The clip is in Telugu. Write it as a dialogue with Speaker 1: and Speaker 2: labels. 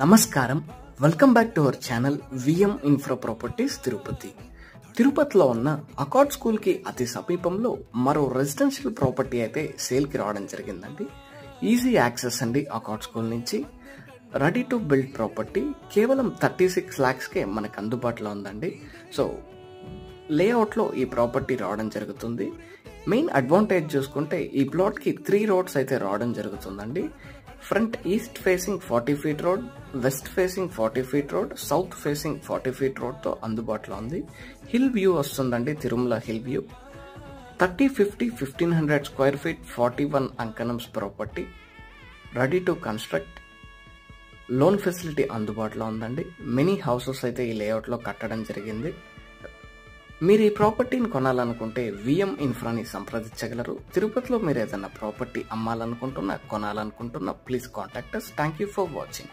Speaker 1: నమస్కారం, welcome back to our channel VM infra properties Tirupati. తిరుపతిలో ఉన్న అకార్డ్ స్కూల్కి అతి సమీపంలో మరో రెసిడెన్షియల్ ప్రాపర్టీ అయితే సేల్కి రావడం జరిగిందండి. ఈజీ యాక్సెస్ అండి అకార్డ్ స్కూల్ నుంచి. రెడీ టు బిల్డ్ ప్రాపర్టీ కేవలం 36 lakhsకే మనకు అందుబాటులో ఉందండి. సో లేఅవుట్లో ఈ ప్రాపర్టీ రావడం జరుగుతుంది. మెయిన్ అడ్వాంటేజ్ చూసుకుంటే ఈ ప్లాట్కి 3 roads అయితే రావడం జరుగుతుందండి. Front east facing 40 feet road, west facing 40 feet road, south facing 40 feet రోడ్తో అందుబాటులో ఉంది. హిల్ వ్యూ వస్తుందండి, Tirumala hill view. 30-50 1500 square feet 41 అంకణమ్స్ property, ready to construct. Loan facility అందుబాటులో ఉందండి. మెనీ హౌసెస్ అయితే ఈ లేఅవుట్లో కట్టడం జరిగింది. మీరు ఈ ప్రాపర్టీని కొనాలనుకుంటే విఎం ఇన్ఫ్రాని సంప్రదించగలరు. తిరుపతిలో మీరు ఏదైనా ప్రాపర్టీ అమ్మాలనుకుంటున్నా, కొనాలనుకుంటున్నా, please contact us. Thank you for watching.